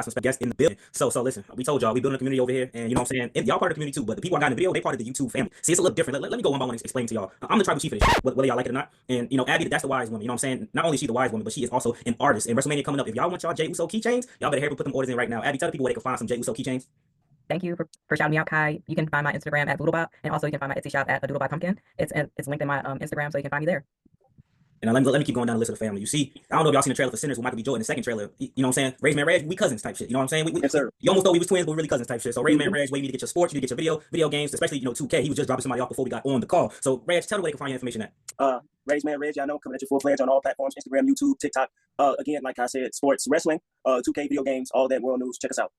some special guests in the building. So listen, we told y'all we building a community over here, and you know what I'm saying. And y'all part of the community too, but the people I got in the video, they part of the YouTube family. See, it's a little different. Let me go one by one and explain to y'all. I'm the tribal chief of this shit, whether y'all like it or not. And you know, Abby, that's the wise woman. You know what I'm saying? Not only is she the wise woman, but she is also an artist. And WrestleMania coming up. If y'all want y'all Jey Uso keychains, y'all better hurry put them orders in right now. Abby, tell the people where they can find some Jey Uso keychains. Thank you for shouting me out, Kai. You can find my Instagram at Doodlebot, and also you can find my Etsy shop at a Doodle by Pumpkin. It's linked in my Instagram, so you can find me there. And let me keep going down the list of the family. You see, I don't know if y'all seen the trailer for Sinners with Michael B. Jordan, the second trailer. You know what I'm saying? Raise Man Reg, we cousins type shit. You know what I'm saying? Yes, sir. You almost thought we was twins, but we're really cousins type shit. So Raise Man Reg, where you need to get your sports, you need to get your video games, especially, you know, 2K. He was just dropping somebody off before we got on the call. So Reg, tell me where they can find your information at. Raise Man Reg, y'all know, coming at you full-fledged on all platforms, Instagram, YouTube, TikTok. Again, like I said, sports, wrestling, 2K video games, all that world news. Check us out.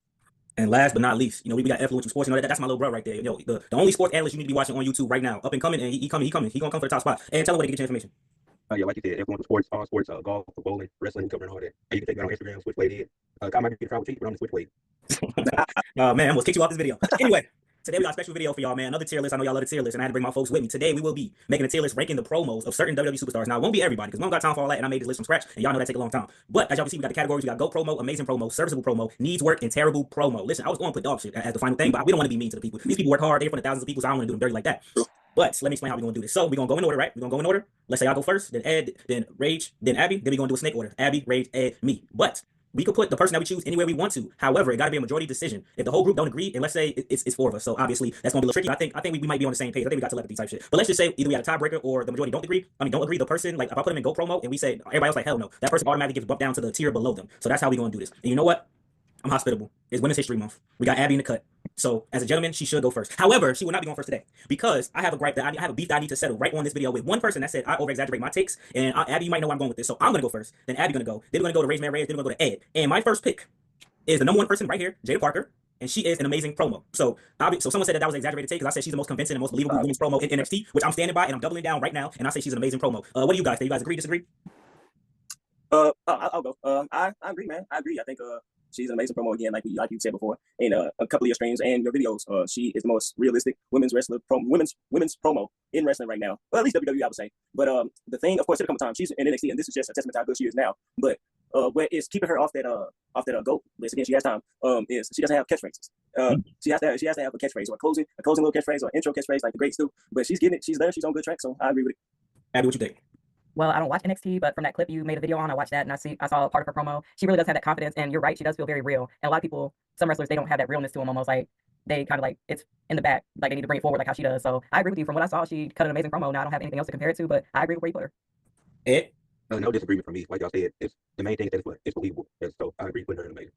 And last but not least, you know, we got Influential Sports. You know, that's my little bro right there. You know, the only sports analyst you need to be watching on YouTube right now. Up and coming, and he coming. He gonna come for the top spot. And tell him where to get your information. Yeah, like you said, everyone sports, all sports, golf, bowling, wrestling, covering all that. And you can take that on Instagram, Switchblade Ed. I might be Tribal Chief, but I'm the Switchblade. Man, I almost kicked you off this video. Anyway, today we got a special video for y'all, man. Another tier list. I know y'all love the tier list, and I had to bring my folks with me. Today we will be making a tier list ranking the promos of certain WWE superstars. Now, it won't be everybody, because we don't got time for all that, and I made this list from scratch, and y'all know that take a long time. But as y'all can see, we got the categories. We got GOAT promo, amazing promo, serviceable promo, needs work, and terrible promo. Listen, I was going to put dog shit as the final thing, but we don't want to be mean to the people. These people work hard. They're in front of thousands of people, so I don't want to do them dirty like that. But let me explain how we're going to do this. So we're going to go in order, right? We're going to go in order. Let's say I go first, then Ed, then Rage, then Abby. Then we're going to do a snake order. Abby, Rage, Ed, me. But we could put the person that we choose anywhere we want to. However, it got to be a majority decision. If the whole group don't agree, and let's say it's four of us, so obviously that's going to be a little tricky. I think we might be on the same page. I think we got telepathy type shit. But let's just say either we had a tiebreaker or the majority don't agree. Don't agree. The person, like if I put them in Go promo and we say everybody else like hell no, that person automatically gets bumped down to the tier below them. So that's how we going to do this. And you know what? I'm hospitable. It's Women's History Month. We got Abby in the cut. So as a gentleman, she should go first. However, she will not be going first today because I have a gripe that I have a beef that I need to settle right on this video with one person that said I over exaggerate my takes. And Abby, you might know where I'm going with this. So I'm gonna go first. Then Abby gonna go. Then we're gonna go to Raise Man Rage. Then we're gonna go to Ed. And my first pick is the number one person right here, Jada Parker. And she is an amazing promo. So someone said that was an exaggerated take because I said she's the most convincing and most believable women's promo in NXT, which I'm standing by and I'm doubling down right now. And I say she's an amazing promo. What do you guys think? You guys agree? Disagree? I'll go. I agree, man. I agree. I think she's an amazing promo again, like you said before, in a couple of your streams and your videos. She is the most realistic women's promo in wrestling right now. Well, at least WWE, I would say. But the thing, of course, it'll come a time she's in NXT, and this is just a testament to how good she is now. But what is keeping her off that GOAT list again? She has time. Is she doesn't have catchphrases. She has to have a catchphrase or a closing little catchphrase or intro catchphrase like the greats do. But she's getting it. She's there. She's on good track. So I agree with it. Abby, what you think? Well, I don't watch NXT, but from that clip you made a video on, I watched that and I saw part of her promo. She really does have that confidence, and you're right, she does feel very real. And a lot of people, some wrestlers, they don't have that realness to them, almost like they kind of like it's in the back, like they need to bring it forward like how she does. So I agree with you. From what I saw, she cut an amazing promo. Now I don't have anything else to compare it to, but I agree with where you put her. Ed? No disagreement from me. Like y'all said, it's the main thing is that it's believable. So I agree with her in amazing.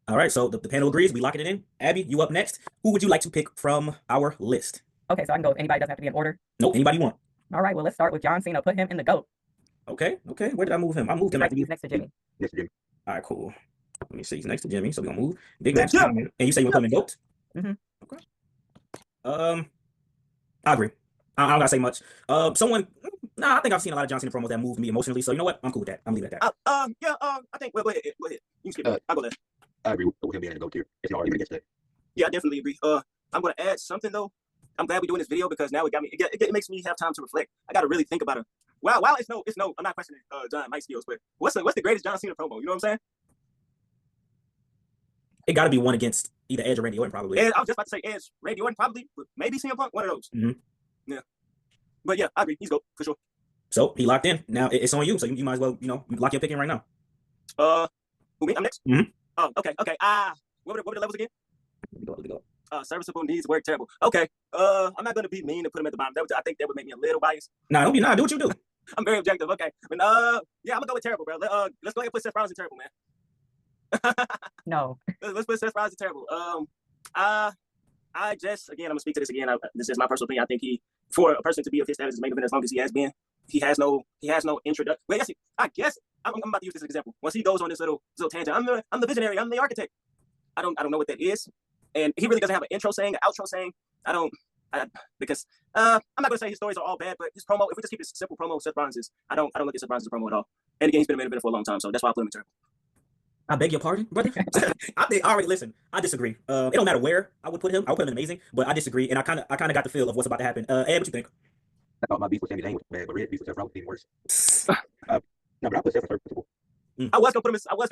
All right, so the panel agrees. We locking it in. Abby, you up next. Who would you like to pick from our list? Okay, so I can go with anybody. Doesn't have to be in order. Nope, anybody you want. All right, well, let's start with John Cena. Put him in the GOAT. Okay. Where did I move him? I moved him He's next to Jimmy. Next to Jimmy. All right, cool. Let me see. He's next to Jimmy, so we're gonna move. Big match. Yeah. And you say you want to put him in GOAT? Mm-hmm. Okay. I agree. I don't gotta say much. I think I've seen a lot of John Cena promos that moved me emotionally. So you know what? I'm cool with that. I'm leaving it at that. I think. Well, go ahead. You can skip it. I'll go there. I agree with him being in the GOAT tier. It's not argument against that. Yeah, I definitely agree. I'm gonna add something though. I'm glad we're doing this video because now it makes me have time to reflect. I got to really think about it. While it's no, I'm not questioning John Mike skills, but what's the greatest John Cena promo? You know what I'm saying? It got to be one against either Edge or Randy Orton, probably. I was just about to say Edge, Randy Orton, probably, but maybe CM Punk, one of those. Mm-hmm. Yeah, but yeah, I agree. He's GOAT for sure. So he locked in. Now it's on you. So you might as well, lock your pick in right now. Who me? I'm next. Mm-hmm. Oh, okay. What were the levels again? Let me go. Serviceable, needs work, terrible. Okay. I'm not gonna be mean and put him at the bottom. I think that would make me a little biased. Nah, don't be nah. Do what you do. I'm very objective. Okay. And yeah, I'm gonna go with terrible, bro. Let's go ahead and put Seth Rollins in terrible, man. No. Let's put Seth Rollins in terrible. I just again, I'm gonna speak to this again. This is my personal opinion. I think for a person to be of his status as main event as long as he has been, he has no introduction. Well, I guess I'm about to use this as an example. Once he goes on this little tangent, I'm the visionary. I'm the architect. I don't know what that is. And he really doesn't have an intro saying, an outro saying. Because I'm not gonna say his stories are all bad, but his promo, if we just keep this simple promo, Seth Rollins is, I don't look at Seth Rollins as a promo at all. And again, he's been a main event for a long time, so that's why I put him in terrible. I beg your pardon, brother. Listen, I disagree. It don't matter where I would put him. I would put him in amazing, but I disagree, and I kind of got the feel of what's about to happen. Ed, what you think? I thought my beef with Sami Zayn was bad, but Red beef with Seth Rollins was even worse. No, but I put Seth in serviceable. I was gonna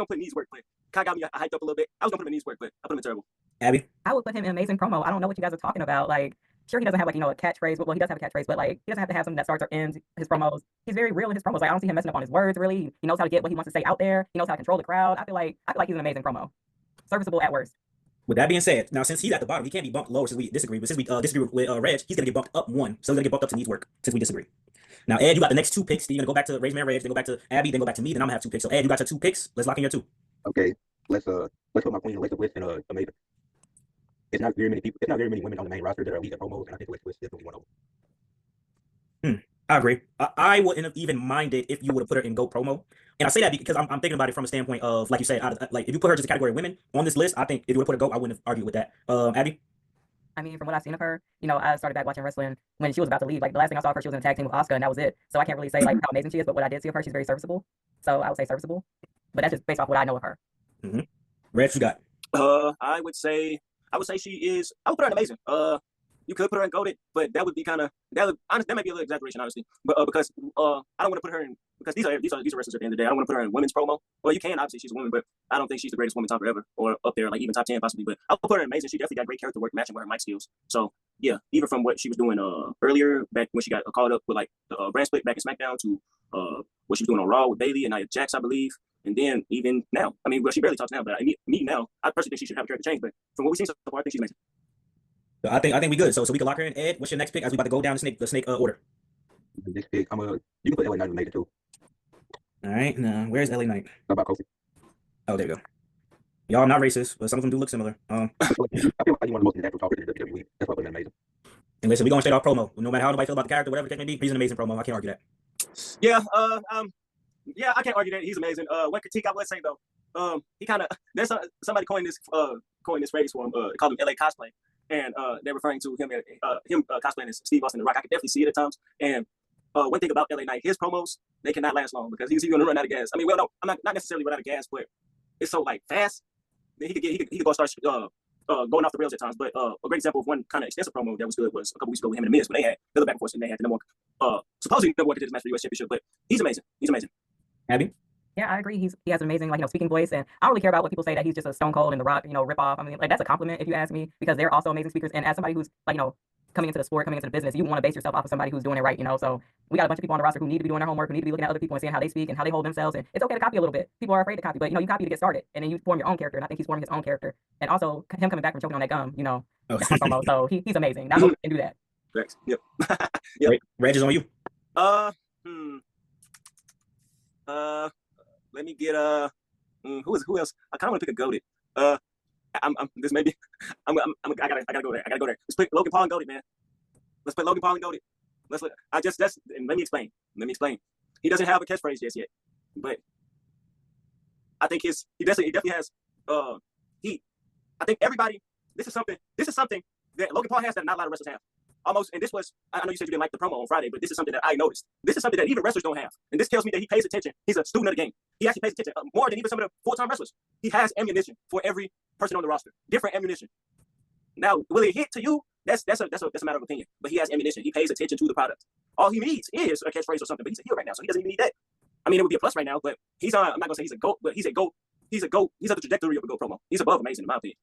put Needs Work, but Kai got me hyped up a little bit. I was gonna put him in Needs Work, but I put him in terrible. Abby? I would put him in amazing promo. I don't know what you guys are talking about. Like, sure, he doesn't have like, a catchphrase. Well, he does have a catchphrase, but like, he doesn't have to have something that starts or ends his promos. He's very real in his promos. Like, I don't see him messing up on his words, really. He knows how to get what he wants to say out there. He knows how to control the crowd. I feel like he's an amazing promo. Serviceable at worst. With that being said, now since he's at the bottom, he can't be bumped lower since we disagree. But since we disagree with Reg, he's gonna get bumped up one, so he's gonna get bumped up to Needs Work since we disagree. Now, Ed, you got the next 2 picks. You're gonna go back to Raise Man Reg, then go back to Abby, then go back to me, then I'm gonna have 2 picks. So Ed, you got your 2 picks. Let's lock in your 2. Okay, let's put my queen Alexa Bliss in Amazing. It's not very many people. It's not very many women on the main roster that are elite at promos, and I think Alexa Bliss is definitely one of them. I agree. I wouldn't have even minded if you would have put her in Go Promo. And I say that because I'm thinking about it from a standpoint of, like you said, like if you put her just a category of women on this list, I think if you would put her Go, I wouldn't have argued with that. Abby? I mean, from what I've seen of her, I started back watching wrestling when she was about to leave. Like, the last thing I saw of her, she was in a tag team with Asuka, and that was it. So I can't really say like how amazing she is, but what I did see of her, she's very serviceable. So I would say serviceable. But that's just based off what I know of her. Mm-hmm. Reg, you got? I would say she is. I would put her in amazing. You could put her in goated, but that would be kind of that might be a little exaggeration, honestly. But because I don't want to put her in because these are wrestlers at the end of the day. I don't want to put her in women's promo. Well, you can, obviously she's a woman, but I don't think she's the greatest woman top ever or up there like even top 10 possibly. But I'll put her in amazing. She definitely got great character work matching with her mic skills. So yeah, even from what she was doing earlier back when she got called up with like the brand split back in SmackDown to what she was doing on Raw with Bayley and Nia Jax, I believe. And then even now, I mean, well, she barely talks now, but me now, I personally think she should have a character change. But from what we've seen so far, I think she's amazing. I think we good. So we can lock her in. Ed, what's your next pick as we about to go down the snake order? This pick, you can put LA Knight in Amazing too. All right, now where's LA Knight? How about Kofi? Oh, there you go. Y'all not racist, but some of them do look similar. I feel like he's one of the most natural talkers in the WWE. That's why I put him in Amazing. And listen, we going straight off promo. No matter how nobody feel about the character, whatever the case may be, he's an amazing promo. I can't argue that. Yeah, yeah, I can't argue that he's amazing. One critique I would say though, he kind of there's somebody coined this phrase for him, called him LA cosplay, and they're referring to him cosplaying as Steve Austin and The Rock. I can definitely see it at times. And one thing about LA Knight, his promos they cannot last long because he's gonna run out of gas. I mean, well, no, I'm not necessarily run out of gas, but it's so like fast. He could go start going off the rails at times. But a great example of one kind of extensive promo that was good was a couple weeks ago with him and The Miz when they had the back and forth and they had the number one, supposedly number one contenders match for the US Championship. But he's amazing. He's amazing. Abby? Yeah, I agree. He has an amazing, speaking voice, and I don't really care about what people say that he's just a Stone Cold and The Rock, rip off. I mean, like, that's a compliment if you ask me, because they're also amazing speakers. And as somebody who's coming into the sport, coming into the business, you want to base yourself off of somebody who's doing it right, So we got a bunch of people on the roster who need to be doing their homework, who need to be looking at other people and seeing how they speak and how they hold themselves. And it's okay to copy a little bit. People are afraid to copy, but you copy to get started, and then you form your own character. And I think he's forming his own character. And also him coming back from choking on that gum, that's my promo. So he's amazing. Not only can do that. Thanks. Yep. Yep. Reg is on you. Let me get who else? I kind of want to pick a goated. I'm this maybe I gotta go there. Let's put Logan Paul and goated, man. Let's put Logan Paul and goated. And let me explain. He doesn't have a catchphrase just yet, but I think he definitely has heat. I think everybody. This is something that Logan Paul has that not a lot of wrestlers have. Almost, and this was, I know you said you didn't like the promo on Friday, but this is something that I noticed. This is something that even wrestlers don't have. And this tells me that he pays attention. He's a student of the game. He actually pays attention more than even some of the full-time wrestlers. He has ammunition for every person on the roster. Different ammunition. Now, will it hit to you? That's a matter of opinion. But he has ammunition. He pays attention to the product. All he needs is a catchphrase or something, but he's a heel right now, so he doesn't even need that. I mean, it would be a plus right now, but he's on, I'm not going to say he's a GOAT, but he's a GOAT. He's at the trajectory of a GOAT promo. He's above amazing, in my opinion.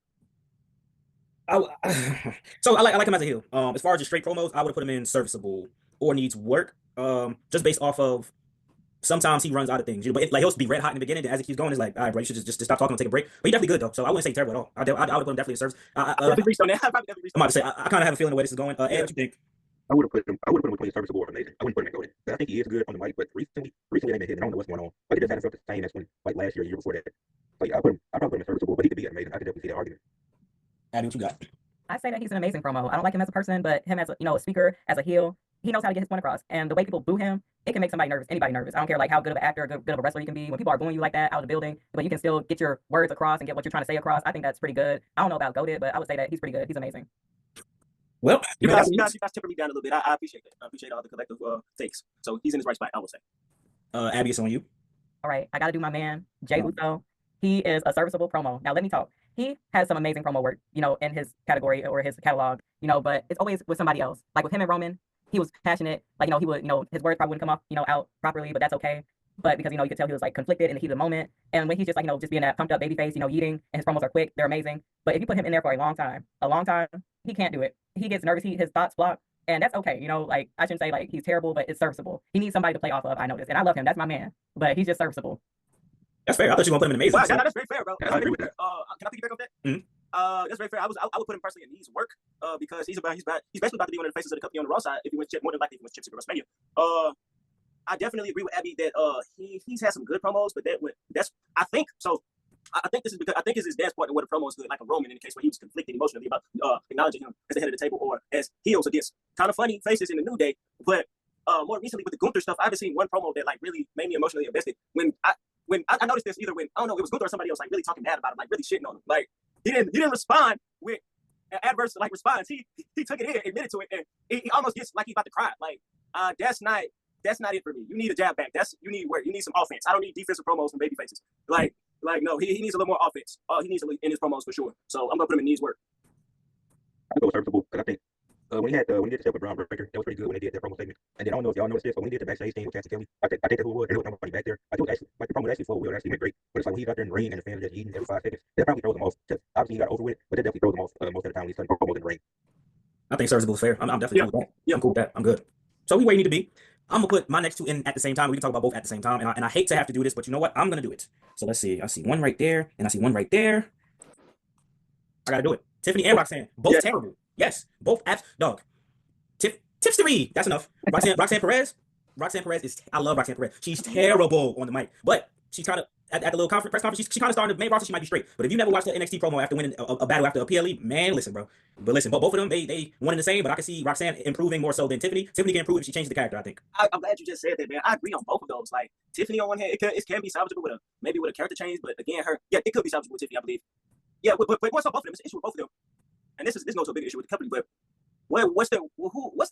So I like him as a heel. As far as just straight promos, I would have put him in serviceable or needs work. Just based off of sometimes he runs out of things. But he'll be red hot in the beginning, and as it keeps going, it's like, all right, bro, you should just stop talking and take a break. But he's definitely good though, so I wouldn't say terrible at all. I would put him definitely in service. I'm about to say I kind of have a feeling the way this is going. Ed, what you think? I would have put him between serviceable or amazing. I wouldn't put him in goated. But I think he is good on the mic, but recently it ain't been hitting. I don't know what's going on. Like, it just hasn't felt the same as when, like, last year, year before that. Like, I probably put him in serviceable, but he could be amazing. I could definitely see that argument. Abby, what you got? I say that he's an amazing promo. I don't like him as a person, but him as a speaker, as a heel, he knows how to get his point across. And the way people boo him, it can make somebody nervous, anybody nervous. I don't care like how good of an actor, good of a wrestler you can be. When people are booing you like that out of the building, but you can still get your words across and get what you're trying to say across. I think that's pretty good. I don't know about goated, but I would say that he's pretty good. He's amazing. Well, you guys temper me down a little bit. I appreciate that. I appreciate all the collective takes. So he's in his right spot, I would say. Abby, it's on you. All right, I got to do my man, Jey Uso. He is a serviceable promo. Now let me talk. He has some amazing promo work, in his category or his catalog, but it's always with somebody else. Like with him and Roman, he was passionate. Like, he would, his words probably wouldn't come off, out properly, but that's okay. but because you could tell he was like conflicted in the heat of the moment. And when he's just like just being that pumped up baby face, yeeting, and his promos are quick, they're amazing. But if you put him in there for a long time, he can't do it. He gets nervous, his thoughts block. And that's okay, like I shouldn't say like he's terrible, but it's serviceable. He needs somebody to play off of. I noticed, and I love him. That's my man, but he's just serviceable. That's fair. I thought you were gonna put him in amazing. Wow, So. that's very fair, bro. Yeah, I agree with that. Can I piggyback off that? Mhm. That's very fair. I would put him personally in Needs work because he's basically about to be one of the faces of the company on the Raw side if he wins more than likely if he wins chips at WrestleMania. I definitely agree with Abby that he's had some good promos, but I think so. I think this is because I think it's his dad's part where the promo is good, like a Roman in the case where he was conflicted emotionally about acknowledging him as the head of the table or as heels against kind of funny faces in the New Day. But more recently with the Gunther stuff, I haven't seen one promo that like really made me emotionally invested. When I noticed this either when I don't know it was Gunther or somebody else like really talking bad about him, like really shitting on him. Like he didn't respond with an adverse like response. He took it in, admitted to it, and he almost gets like he's about to cry. Like that's not it for me. You need a jab back. You need work. You need some offense. I don't need defensive promos from baby faces. Like no, he needs a little more offense. He needs in his promos for sure. So I'm gonna put him in Needs work. I go serviceable because I think when he did the stuff with Braun Breaker, that was pretty good when they did that promo segment. And then I don't know if y'all noticed this, but when he did the backstage thing with Cassie Kelly, I think that's what it was. And there was nobody back there. I think it was actually like the promo actually flowed well. It actually went great. But it's like when he's out there in the ring and the fans are just eating every 5 seconds, that probably throws him off. Just obviously he got over with, but that definitely throws him off most of the time when he's cutting promos in the ring. I think serviceable is fair. I'm definitely cool with that. Yeah. I'm cool with that. I'm good. So we where you need to be. I'm gonna put my next two in at the same time. We can talk about both at the same time. And I hate to have to do this, but you know what? I'm gonna do it. So let's see. I see one right there, and I see one right there. I gotta do it. Tiffany and Roxanne, both terrible. Yes, both apps. Dog. Tips 3. That's enough. Roxanne Perez. I love Roxanne Perez. She's terrible on the mic, but she's kind of at the little press conference. She kind of started the main roster. She might be straight. But if you never watched the NXT promo after winning a battle after a PLE, man, listen, bro. But listen, both of them they one and the same. But I can see Roxanne improving more so than Tiffany. Tiffany can improve if she changes the character. I think. I'm glad you just said that, man. I agree on both of those. Like Tiffany on one hand, it can be salvageable with a character change, but again, it could be salvageable with Tiffany, I believe. Yeah, but more so both of them. It's an issue with both of them. And this is no so big issue with the company, but what's their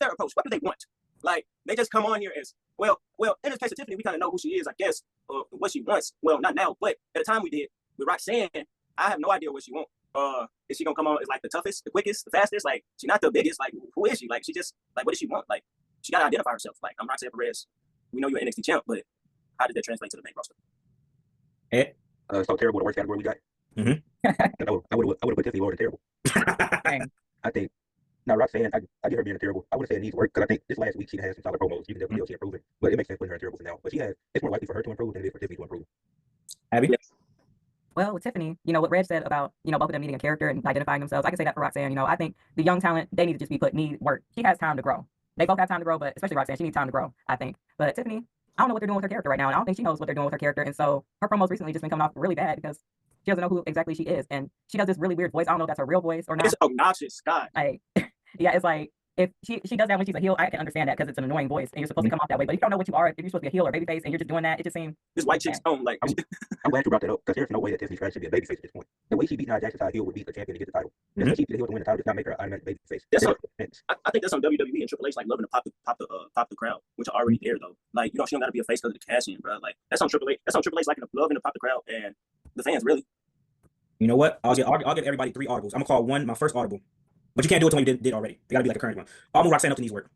approach? What do they want? Like they just come on here as well. In this case of Tiffany, we kind of know who she is, I guess, or what she wants. Well, not now, but at the time we did with Roxanne, I have no idea what she wants. Is she gonna come on as like the toughest, the quickest, the fastest? Like she's not the biggest. Like who is she? Like she just like what does she want? Like she gotta identify herself. Like I'm Roxanne Perez. We know you're an NXT champ, but how did that translate to the main roster? So terrible, the worst category we got. I would have put Tiffany lower than terrible. I think. Now, Roxanne, I give her being a terrible. I would say it needs work because I think this last week she had some solid promos. You can definitely see improving, but it makes sense putting her in terrible for now. But it's more likely for her to improve than it is for Tiffany to improve. Abby? Well, with Tiffany, what Reg said about, both of them needing a character and identifying themselves, I can say that for Roxanne. I think the young talent, they need to just need work. She has time to grow. They both have time to grow, but especially Roxanne, she needs time to grow, I think. But Tiffany, I don't know what they're doing with her character right now, and I don't think she knows what they're doing with her character. And so her promos recently just been coming off really bad because she doesn't know who exactly she is. And she does this really weird voice. I don't know if that's her real voice or not. It's obnoxious, God. Yeah, it's like, if she does that when she's a heel, I can understand that because it's an annoying voice and you're supposed to come off that way. But if you don't know what you are, if you're supposed to be a heel or babyface and you're just doing that, it just seems this white chick's tone. Like I'm glad you brought that up because there's no way that Tiffany Stratton should be a babyface at this point. The way she beat Nia Jax as a heel would beat the champion to get the title. Just she beat the heel to win the title does not make her an automatic babyface. I think that's on WWE and Triple H like loving to pop the crowd, which are already there though. Like she don't gotta be a face because of the cash in, bro. Like that's on Triple H. That's on Triple H like loving to pop the crowd and the fans really. You know what? I'll give everybody 3 audibles. I'm gonna call one my first audible. But you can't do it to when you did already. They gotta be like a current one. I'll move Roxanne up to Needs work.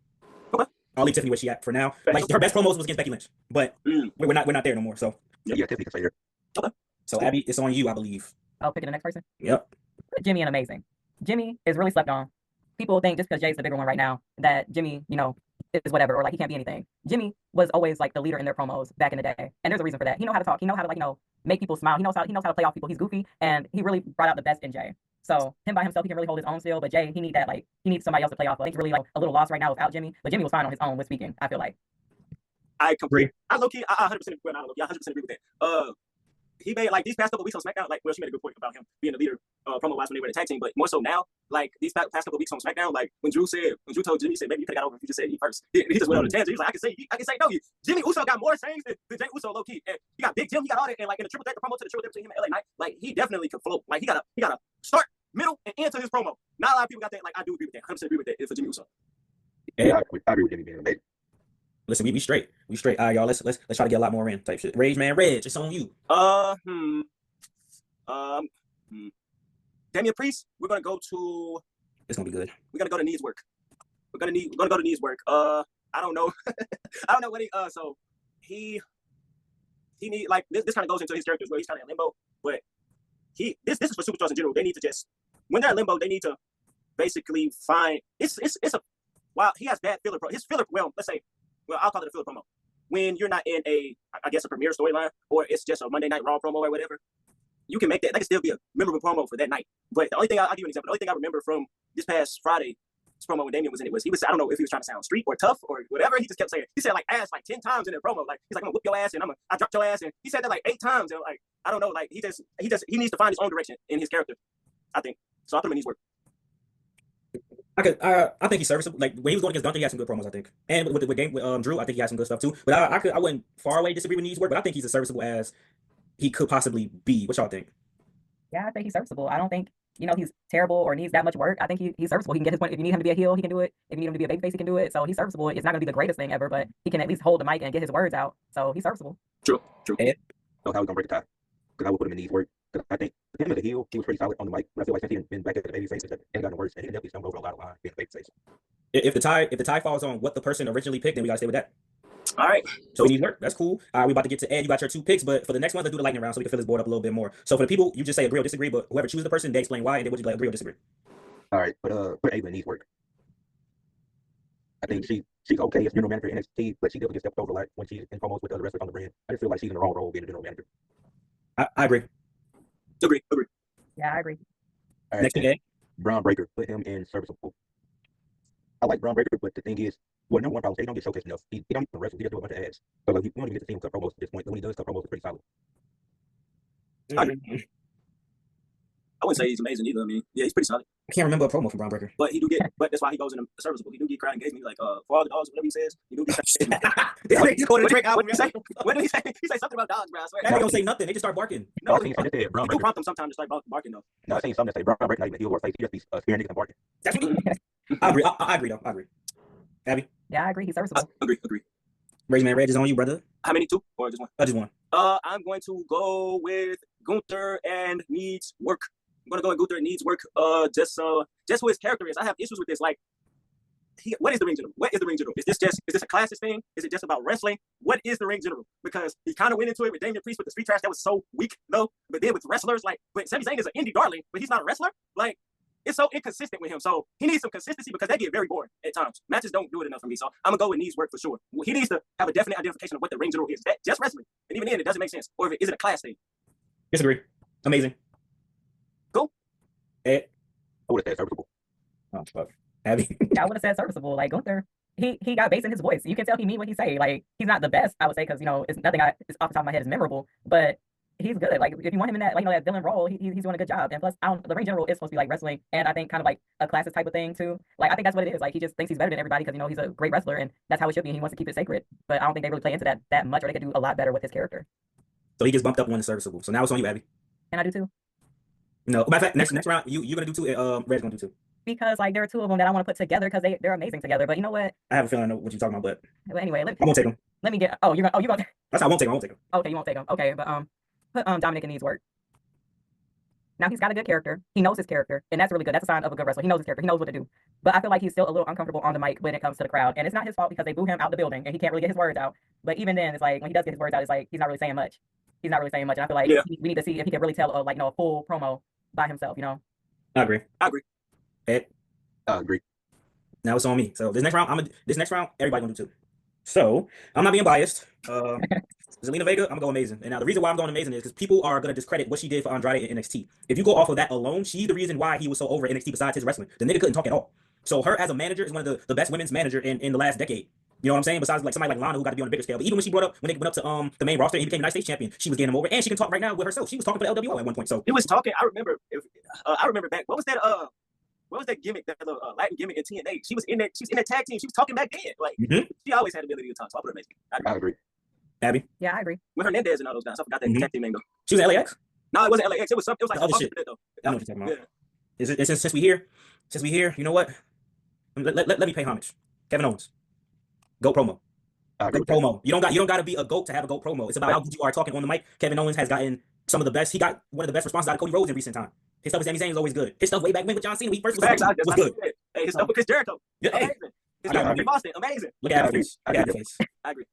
Okay. I'll leave Tiffany where she at for now. Like her best promos was against Becky Lynch, but we're not there no more. So yeah, Tiffany can stay here. Okay. So Abby, it's on you, I believe. I'll pick the next person. Yep. Jimmy and Amazing. Jimmy is really slept on. People think just because Jay's the bigger one right now that Jimmy, is whatever or like he can't be anything. Jimmy was always like the leader in their promos back in the day, and there's a reason for that. He knows how to talk. He knows how to make people smile. He knows how to play off people. He's goofy, and he really brought out the best in Jay. So him by himself, he can really hold his own still. But Jay, he needs somebody else to play off of. He's really a little lost right now without Jimmy. But Jimmy was fine on his own with speaking, I feel like. I completely. I low-key, I 100% agree. I 100% agree with that. He made these past couple weeks on SmackDown. She made a good point about him being the leader, promo-wise when they were in the tag team. But more so now, these past couple weeks on SmackDown, when Drew told Jimmy, maybe you could have got over if you just said he first. He just went on the tangent. He was like, I can say no. Jimmy Uso got more sayings than Jay Uso low-key. And you got Big Jim, he got all that, and in the triple threat, the promo to the triple threat between him and LA Knight, he definitely could float. He got a start, middle, and end to his promo. Not a lot of people got that. I do agree with that. 100% agree with that. It's for Jimmy Uso. Yeah, I agree with Jimmy being amazing. Listen, we straight. We straight. All right, y'all. Let's try to get a lot more in type shit. Rage Man, Reg, it's on you. Damian Priest, we're gonna go to. It's gonna be good. We're gonna go to Needs work. We're gonna go to Needs work. I don't know. I don't know what so he. he need like this kind of goes into his characters where he's kind of in limbo. But this is for superstars in general. They need to just when they're in limbo, they need to basically find it's a while he has bad filler his filler. Well, let's say, I'll call it a filler promo. When you're not in I guess a premiere storyline or it's just a Monday Night Raw promo or whatever, you can make that can still be a memorable promo for that night. But the only thing I'll give you an example. The only thing I remember from this past Friday promo when Damian was in it was I don't know if he was trying to sound street or tough or whatever. He just kept saying he said like ass like 10 times in that promo. Like he's like I'm gonna whip your ass and I dropped your ass and he said that like 8 times and like I don't know like he needs to find his own direction in his character. I think so. I put him in his work. I think he's serviceable. Like when he was going against Gunther, he had some good promos, I think. And with Drew, I think he had some good stuff too. But I wouldn't far away disagree with his work, but I think he's as serviceable as he could possibly be. What y'all think? Yeah, I think he's serviceable. I don't think he's terrible or needs that much work. I think he's serviceable. He can get his point. If you need him to be a heel, he can do it. If you need him to be a babyface, he can do it. So he's serviceable. It's not going to be the greatest thing ever, but he can at least hold the mic and get his words out. So he's serviceable. True. Ed? So how he's gonna break the tie? Because I would put him in these work. Because I think him as a heel, he was pretty solid on the mic. But I feel like since he's been back at the babyface, it ain't gotten worse, and he can definitely stumble over a lot of lines being a babyface. If the tie falls on what the person originally picked, then we gotta stay with that. All right. So we need work. That's cool. All right, we about to get to Ed. You got your 2 picks, but for the next one, let's do the lightning round so we can fill this board up a little bit more. So for the people, you just say agree or disagree, but whoever chooses the person, they explain why, and then would you like agree or disagree? All right, but put Ava in these work. I think she's okay as general manager in NXT, but she definitely gets stepped over a lot when she's in promos with the other wrestlers on the brand. I just feel like she's in the wrong role being a general manager. I agree. Agree. Yeah, I agree. All right, Next thing, Ed. Braun Breaker, put him in serviceable. I like Braun Breaker, but the thing is, well, number one problem is he don't get showcased enough. He don't even wrestle. He just do a bunch of ads. So like, we don't even get to see him cut promos at this point. But when he does cut promos, it's pretty solid. I wouldn't say he's amazing either. I mean, yeah, he's pretty solid. I can't remember a promo from Braun Breaker. But but that's why he goes in the serviceable. He do get crowd engagement, like for all the dogs, whatever he says. He do get He's going to Drake out. What did he say? What did he say? He say something about dogs, bro. I swear. They don't say nothing. They just start barking. No, I he seen something that said Braun do Breaker. prompt them sometimes to start barking though. No, I seen something that say Braun Breaker not even a heel or face. He just be spearing niggas and barking. That's me. I agree. I agree, though. I agree. Abby? Yeah, I agree. He's serviceable. Agree. Raise Man Red is on you, brother. How many? 2 or just 1? I just one. I'm going to go with Gunther and needs work. I'm gonna go with Gunther and needs work. Just who his character is. I have issues with this. Like, what is the ring general? What is the ring general? Is this a classist thing? Is it just about wrestling? What is the ring general? Because he kind of went into it with Damian Priest with the street trash that was so weak, though. But then with wrestlers, like, but Sami Zayn is an indie darling, but he's not a wrestler. Like, it's so inconsistent with him. So he needs some consistency because they get very boring at times. Matches don't do it enough for me. So I'm gonna go with needs work for sure. He needs to have a definite identification of what the ring general is. That just wrestling, and even then, it doesn't make sense. Or is it a class thing? Disagree. Amazing. Go. Ed? I would have said serviceable. Oh, fuck. Abby? Yeah, I would have said serviceable. Like Gunther, he got bass in his voice. You can tell he mean what he say. Like he's not the best, I would say, because it's nothing it's off the top of my head is memorable, but he's good. Like if you want him in that that villain role, he's doing a good job. And plus, the ring general is supposed to be like wrestling, and I think kind of like a classist type of thing too. Like I think that's what it is. Like he just thinks he's better than everybody because he's a great wrestler, and that's how it should be. And he wants to keep it sacred. But I don't think they really play into that much, or they could do a lot better with his character. So he gets bumped up one to serviceable. So now it's on you, Abby. And I do too. No, matter of fact, next round, you're gonna do 2. Red's gonna do 2. Because like there are 2 of them that I want to put together because they're amazing together. But you know what? I have a feeling I know what you're talking about, but Anyway, I won't take him. let me get. Oh, you're gonna. That's how I won't take him. Okay, you won't take him. Okay, but put Dominic in needs work. Now he's got a good character. He knows his character, and that's really good. That's a sign of a good wrestler. He knows his character. He knows what to do. But I feel like he's still a little uncomfortable on the mic when it comes to the crowd, and it's not his fault because they boo him out the building, and he can't really get his words out. But even then, it's like when he does get his words out, it's like he's not really saying much. And I feel like we need to see if he can really tell a full promo by himself. I agree. Ed? I agree. Now it's on me. So this next round, everybody gonna do 2. So I'm not being biased. Zelina Vega, I'm gonna go amazing. And now the reason why I'm going amazing is because people are gonna discredit what she did for Andrade in NXT. If you go off of that alone, she's the reason why he was so over NXT besides his wrestling. The nigga couldn't talk at all. So her as a manager is one of the best women's manager in the last decade. You know what I'm saying? Besides like somebody like Lana who got to be on a bigger scale. But even when they went up to the main roster and he became United States champion, she was getting him over. And she can talk right now with herself. She was talking for the LWO at one point. So He was talking. I remember back. What was that gimmick? That Latin gimmick in TNA. She was in that tag team. She was talking back then. Like she always had the ability to talk. So I put her amazing. I agree. Abby? Yeah, I agree. With Hernandez and all those guys. I forgot that tag team name though. She was at LAX? No, it wasn't LAX. It was like the other shit. though. I know what you're talking about. Yeah. Since we here, you know what? Let me pay homage. Kevin Owens. Go promo. Go promo. You don't got to be a GOAT to have a GOAT promo. It's about how good you are talking on the mic. Kevin Owens has gotten some of the best. He got one of the best responses out of Cody Rhodes in recent time. His stuff with Sami Zayn is always good. His stuff way back when with John Cena, when he first was good. Hey, his stuff with Chris Jericho. Yeah, amazing. His stuff with Boston, amazing. Look at Abby's face. I agree.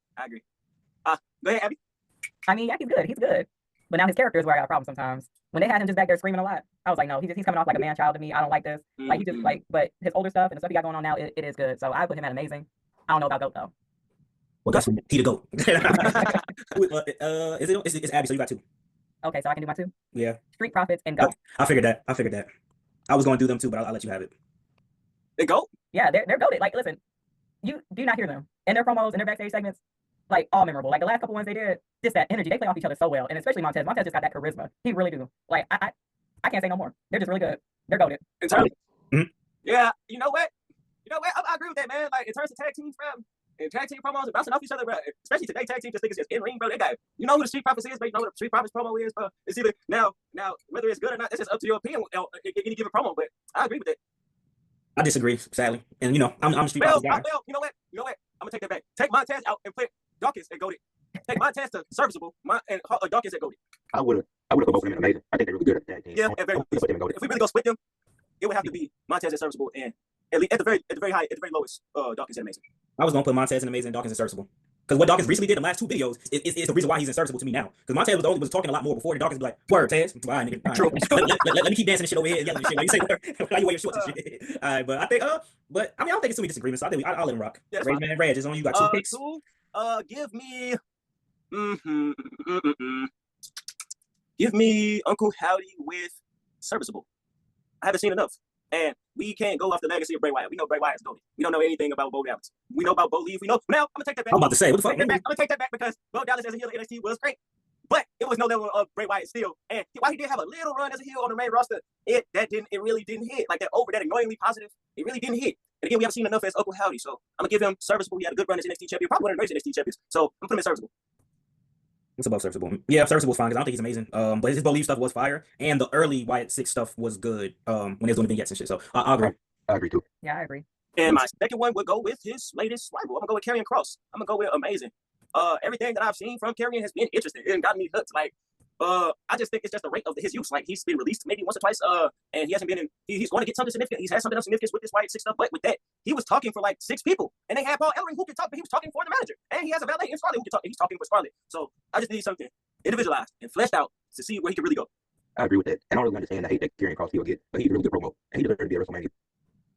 Go ahead, Abby. I mean, yeah, he's good. He's good. But now his character is where I got a problem sometimes. When they had him just back there screaming a lot, I was like, no, he's coming off like a man child to me. I don't like this. Like he just like, but his older stuff and the stuff he got going on now, it is good. So I put him at amazing. I don't know about GOAT though. Well, that's he the GOAT. It's Abby, so you got 2. Okay, so I can do my 2. Yeah. Street Profits and GOAT. I figured that. I was going to do them too, but I'll let you have it. They go. Yeah, they're goated. Like, listen, you do not hear them in their promos and their backstage segments. Like all memorable. Like the last couple ones they did, just that energy. They play off each other so well, and especially Montez. Montez just got that charisma. He really do. Like I can't say no more. They're just really good. They're goated. Entirely. Mhm. Yeah, you know what? I agree with that, man. Like in terms of tag teams, bro, and tag team promos and bouncing off each other, bro. Especially today, tag team just think it's just in ring, bro. They got you know who the Street Profits is, but you know what the Street Profits promo is, bro. It's either now whether it's good or not, that's just up to your opinion in any given promo. But I agree with that. I disagree, sadly. And you know, I'm a Street Profits guy. Well, you know what? I'm gonna take that back. Take Montez out and put Dawkins at goated. Take Montez to serviceable, and Dawkins at goated. I would have put both of them in amazing. I think they're really good at that team. Yeah, I would've put them in goated. if we really go split them, it would have to be Montez at serviceable and at the very lowest, Dawkins at amazing. I was going to put Montez in amazing and Dawkins in serviceable. Because what Dawkins recently did in the last 2 videos is the reason why he's in serviceable to me now. Because Montez was talking a lot more before, and Dawkins was like, word, Tez. All right, nigga. All right. Let me keep dancing and shit over here and yelling and shit. Like you say, why you wear your shorts and shit. All right, but I think, but I mean, I don't think it's too many disagreements. So I think I'll let him rock. Yeah, Reg, man, Reg, it's on you. Got 2 picks. Give me Uncle Howdy with serviceable. I haven't seen enough. And we can't go off the legacy of Bray Wyatt. We know Bray Wyatt's goated. We don't know anything about Bo Dallas. We know about Bo Leaf. We know. Now, I'm going to take that back. I'm about to say, what the fuck? I'm going to take that back because Bo Dallas as a heel at NXT was great. But it was no level of Bray Wyatt still. And while he did have a little run as a heel on the main roster, it really didn't hit. Like that annoyingly positive, it really didn't hit. And again, we haven't seen enough as Uncle Howdy. So I'm going to give him serviceable. He had a good run as NXT champion. Probably one of the greatest NXT champions. So I'm going to put him in serviceable. It's above serviceable. Yeah, serviceble's fine because I don't think he's amazing. But his belief stuff was fire, and the early Wyatt 6 stuff was good. When he was doing the vignettes and shit. So I agree. I agree too. Yeah, I agree. And my second one would go with his latest rival. I'm gonna go with Karrion Kross. I'm gonna go with amazing. Everything that I've seen from Karrion has been interesting. It got me hooked. Like, I just think it's just the rate of his use. Like he's been released maybe once or twice. And he hasn't been in. He's going to get something significant. He's had something of significance with this Wyatt 6 stuff. But with that, he was talking for like 6 people, and they had Paul Ellering who could talk, but he was talking for the manager, and he has a valet in Scarlett who can talk. He's talking for Scarlett. So I just need something individualized and fleshed out to see where he can really go. I agree with that. And I don't really understand the hate that Karrion Kross will get, but he's a really good promo, and he deserves to be at WrestleMania.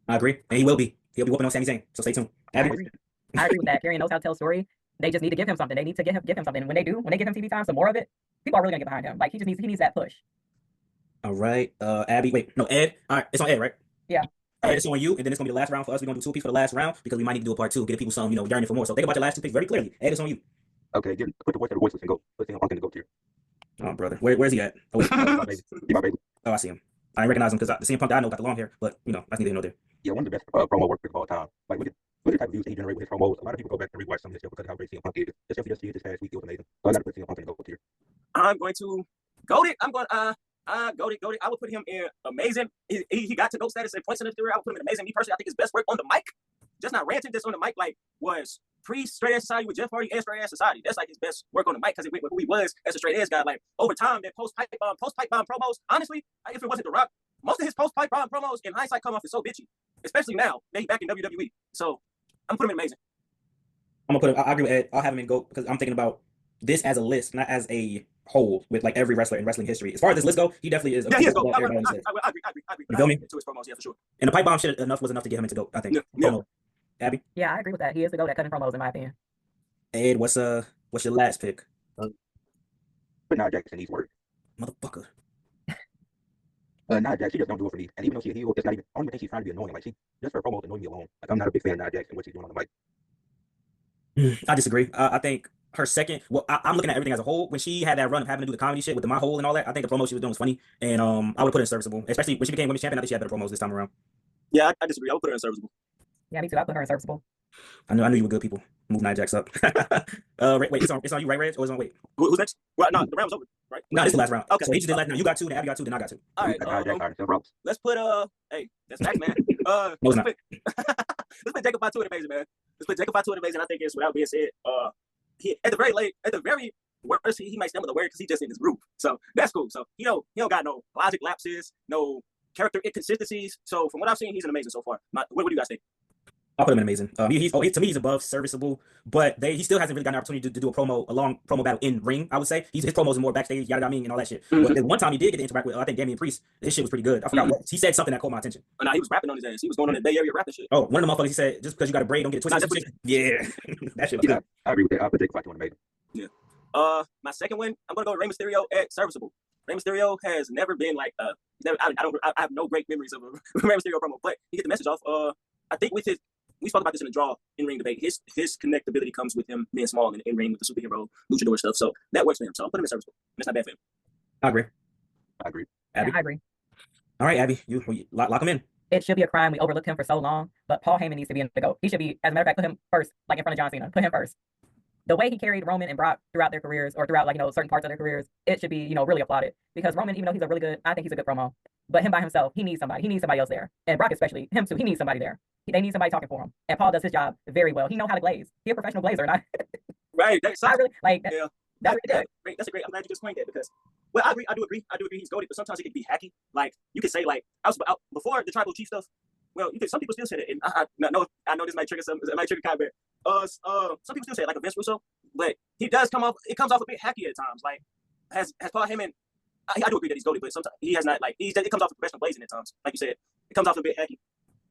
I agree, and he will be. He'll be whooping on Sami Zayn. So stay tuned. I agree with that. Karrion knows how to tell a story. They just need to give him something. They need to give him something. When they do, when they give him TV time, some more of it, people are really gonna get behind him. Like he needs that push. All right, Abby. Wait, no, Ed. All right, it's on Ed, right? Yeah. Ed, it's on you, and then it's gonna be the last round for us. We're gonna do 2 picks for the last round because we might need to do a part 2, get people some, yearning for more. So think about your last 2 picks very clearly. Ed, it's on you. Okay, put the voice of the voiceless and go. Put CM Punk in the GOAT tier. Oh, brother, where's he at? Oh, wait. Be my baby. Oh, I see him. I didn't recognize him because the CM Punk that I know got the long hair, but that's neither here nor there. Yeah, one of the best promo workers of all time. Like look at the type of views he generates with his promos. A lot of people go back and rewatch some of this stuff because of how great CM Punk is. The stuff we just did this past week, it was amazing. So I gotta put CM Punk in the GOAT tier. I'm going to goat it. I'm going goat it. I would put him in amazing. He got to GOAT status at points in his career. I would put him in amazing. Me personally, I think his best work on the mic, just not ranting, just on the mic, like was pre-Straight Edge Society with Jeff Hardy and Straight Edge Society. That's like his best work on the mic because it went with who he was as a Straight Edge guy. Like over time, that post pipe bomb promos. Honestly, if it wasn't The Rock, most of his post pipe bomb promos in hindsight come off as so bitchy, especially now that he's back in WWE. So I'm putting him in amazing. I'm gonna put him. I agree with Ed. I'll have him in GOAT because I'm thinking about this as a list, not as a whole with like every wrestler in wrestling history. As far as this list go, he definitely is. Yeah, he is GOAT. I everybody on this list. agree. You feel me? To his promos, yeah, for sure. And the pipe bomb shit was enough to get him into GOAT, I think. Yeah. Abby? Yeah, I agree with that. He is the GOAT at cutting promos, in my opinion. Ed, what's your last pick? But Nia Jackson needs work. Motherfucker. Nia Jackson, she just don't do it for me. And even though she's a heel, it's not even. I don't even think she's trying to be annoying. Like she just her promos annoy me alone. Like I'm not a big fan of Nia Jackson. What she's doing on the mic. I disagree. I think her second. Well, I'm looking at everything as a whole. When she had that run of having to do the comedy shit with the My Hole and all that, I think the promo she was doing was funny, and I would put it in serviceable, especially when she became women's champion. I think she had better promos this time around. Yeah, I disagree. I would put her in serviceable. Yeah, me too. I put her in serviceable. I knew you were good people. Move Nia Jax up. Wait, it's on you, right, Reg? Or is it on wait? Who's next? Well, no, the round was over, right? No, this is the last round. Okay. So he just did last round. You got 2, then Abby got 2, then I got 2. All right. Nia Jackson, Let's put hey, that's facts, man. No, it's not. Let's put Jacob Fatu in amazing, man. Let's put Jacob Fatu in amazing. I think it's without being said. He at the very worst, he might stumble the word because he just in his groove. So that's cool. So he don't got no logic lapses, no character inconsistencies. So from what I've seen, he's an amazing so far. What do you guys think? I'll put him in amazing. To me he's above serviceable, but he still hasn't really gotten an opportunity to do a long promo battle in ring. I would say his promos are more backstage, yada yada, and all that shit. But the one time he did get to interact with, I think Damian Priest, this shit was pretty good. I forgot what he said, something that caught my attention. Oh, no, he was rapping on his ass. He was going on that Bay Area rapping shit. Oh, one of the motherfuckers he said, just because you got a braid, don't get it twisted. Yeah, that shit was good. I agree with that. I'll put Jake Fight on amazing. Yeah. My second one, I'm gonna go with Rey Mysterio at serviceable. Rey Mysterio has never been like I have no great memories of a Rey Mysterio promo, but he get the message off. I think with we spoke about this in the draw in ring debate. His connectability comes with him being small in ring with the superhero luchador stuff. So that works for him. So I'll put him in serviceable. That's not bad for him. I agree. Abby? Yeah, I agree. All right, Abby, you lock him in. It should be a crime we overlooked him for so long, but Paul Heyman needs to be in the GOAT. He should be, as a matter of fact, put him first, like in front of John Cena. Put him first. The way he carried Roman and Brock throughout their careers, or throughout certain parts of their careers, it should be really applauded. Because Roman, even though he's I think he's a good promo, but him by himself, he needs somebody. He needs somebody else there, and Brock especially, him too. He needs somebody there. They need somebody talking for him, and Paul does his job very well. He knows how to glaze. He's a professional glazer, and Right. That's I really like. yeah. That's really good. That's a great. I'm glad you just explained that because, well, I do agree. He's goated, but sometimes it can be hacky. Like you could say, like before the tribal chief stuff. Well, some people still say that, and I know this might trigger comment. Some people still say it, like a Vince Russo, but he does come off. It comes off a bit hacky at times. Like has Paul Heyman. I do agree that he's goated, but sometimes he has not. Like it comes off a professional blazing at times. Like you said, it comes off a bit hacky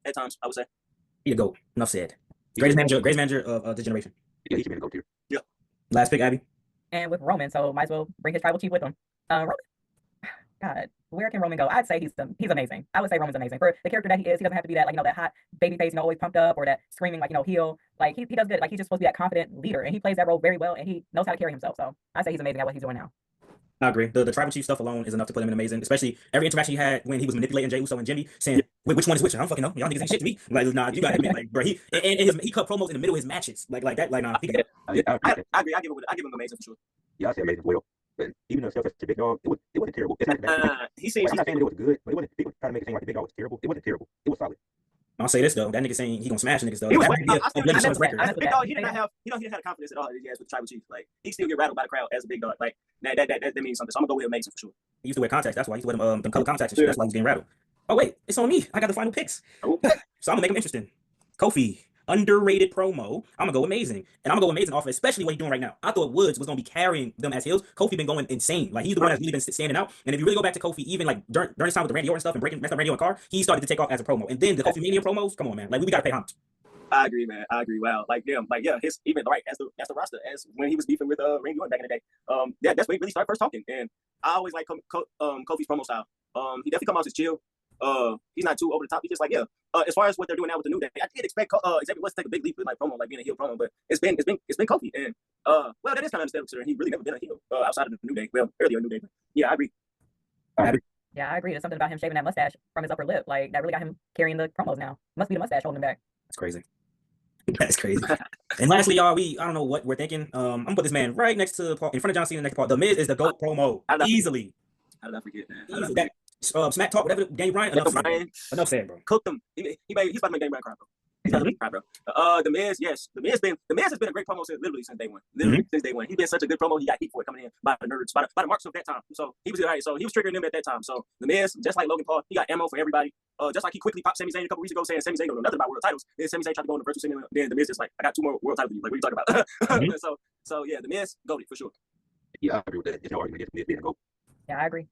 at times. I would say. Here you go. Enough said. Greatest manager of the generation. Yeah, he should be in the GOAT tier. Yeah. Last pick, Abby. And with Roman, so might as well bring his tribal chief with him. Roman, God, where can Roman go? I'd say he's amazing. I would say Roman's amazing for the character that he is. He doesn't have to be that that hot baby face, always pumped up, or that screaming heel. Like he does good. Like he's just supposed to be that confident leader, and he plays that role very well, and he knows how to carry himself. So I say he's amazing at what he's doing now. I agree. The tribal chief stuff alone is enough to put him in amazing, especially every interaction he had when he was manipulating Jey Uso and Jimmy, saying, "Wait, which one is which? I don't fucking know. Y'all niggas ain't shit to me." Like, nah, you got to admit, like, bro, he cut promos in the middle of his matches, like that. Like, nah, he can. I agree. I give him amazing for sure. Yeah, I say amazing as well. But even though himself as a big dog, it wasn't terrible. It's not bad. He seems. I'm not saying that it was good, but it wasn't. People trying to make it seem like the big dog was terrible. It wasn't terrible. It was solid. I'll say this though, that nigga saying he gonna smash niggas though. He was That might be a blemish on his record. As a big dog, he didn't have the confidence at all that he has with the tribal chief. Like he still get rattled by the crowd as a big dog. Like that means something. So I'm gonna go with amazing for sure. He used to wear contacts. That's why he used to wear them color contacts and shit. That's why he's getting rattled. Oh wait, it's on me. I got the final picks. Oh. So I'm gonna make him interesting. Kofi, underrated promo. I'm gonna go amazing, and I'm gonna go amazing off of especially what he's doing right now. I thought Woods was gonna be carrying them as heels. Kofi been going insane. Like he's the one that's really been standing out. And if you really go back to Kofi, even like during his time with the Randy Orton stuff and messing up Randy Orton car, he started to take off as a promo. And then the Kofi Mania promos, come on, man. Like we gotta pay homage. I agree, man. I agree. Wow. Like damn. Like yeah. His even right as the roster as when he was beefing with Randy Orton back in the day. Yeah, that's when he really started first talking. And I always like Kofi's promo style. He definitely comes off as chill. He's not too over the top. He's just like, yeah. As far as what they're doing now with the New Day, I did expect Xavier Woods to take a big leap with like promo, like being a heel promo, but it's been Kofi. And well, that is kind of understandable considering he really never been a heel outside of the New Day. Well, earlier New Day. But yeah, I agree. Yeah, I agree. There's something about him shaving that mustache from his upper lip, like that really got him carrying the promos now. Must be the mustache holding him back. That's crazy. That's crazy. And lastly, y'all, I don't know what we're thinking. I'm gonna put this man right next to Paul, in front of John Cena next to Paul. The Miz is the GOAT promo. Easily. How did I forget, man? Easily. Smack talk, whatever. Daniel Bryan. Enough said, bro. Cooked him. He's about to make Daniel Bryan cry, bro. He's about to make cry, bro. The Miz, yes. The Miz has been a great promo since day one. Since day one. He's been such a good promo. He got heat for it coming in by the nerds, by the marks of that time. So he was all right. So he was triggering them at that time. So the Miz, just like Logan Paul, he got ammo for everybody. Just like he quickly popped Sami Zayn a couple weeks ago saying Sami Zayn don't know nothing about world titles. Then Sami Zayn tried to go into virtual Sami, then the Miz just like, I got 2 more world titles than you. Like, what are you talking about? So yeah, the Miz, goated for sure. Yeah, I agree with that. There's no argument against Miz being a GOAT. Yeah, I agree.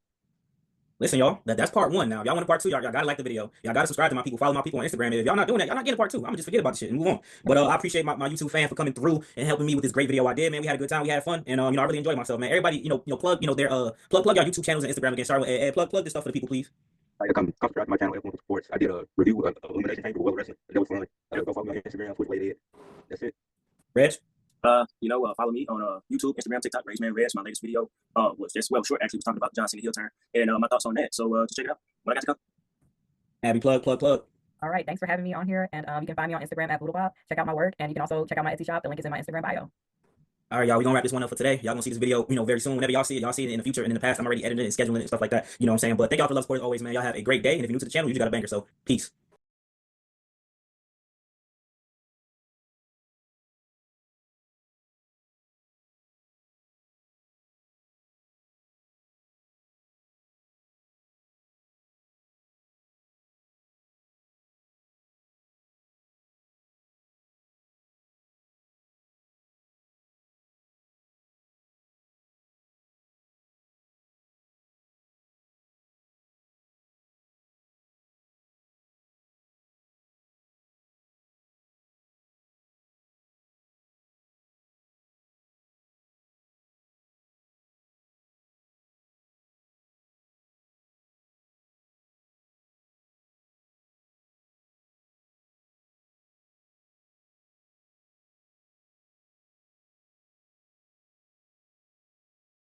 Listen, y'all, that's part 1 now. If y'all want a part 2, y'all gotta like the video. Y'all gotta subscribe to my people, follow my people on Instagram. If y'all not doing that, y'all not getting a part 2. I'm gonna just forget about the shit and move on. But I appreciate my YouTube fan for coming through and helping me with this great video I did, man. We had a good time, we had fun, and I really enjoyed myself, man. Everybody, plug, their plug your YouTube channels and Instagram again. Sorry, plug this stuff for the people, please. Come subscribe to my channel, F1 Sports. I did a review of Elimination Chamber World Wrestling. That was fun. Go follow me on Instagram, Twitch, Way Dead. That's it. Reg? Follow me on YouTube, Instagram, TikTok, Rageman Reg. My latest video was just short actually was talking about John Cena heel turn and my thoughts on that. So just check it out. What I got to come. Abby, plug. All right, thanks for having me on here, and you can find me on Instagram at VoodooBob. Check out my work, and you can also check out my Etsy shop. The link is in my Instagram bio. All right, y'all, we're gonna wrap this one up for today. Y'all gonna see this video, very soon. Whenever y'all see it in the future and in the past. I'm already editing it and scheduling it and stuff like that. You know what I'm saying? But thank y'all for the love, support as always, man. Y'all have a great day. And if you're new to the channel, you just got a banger. So peace.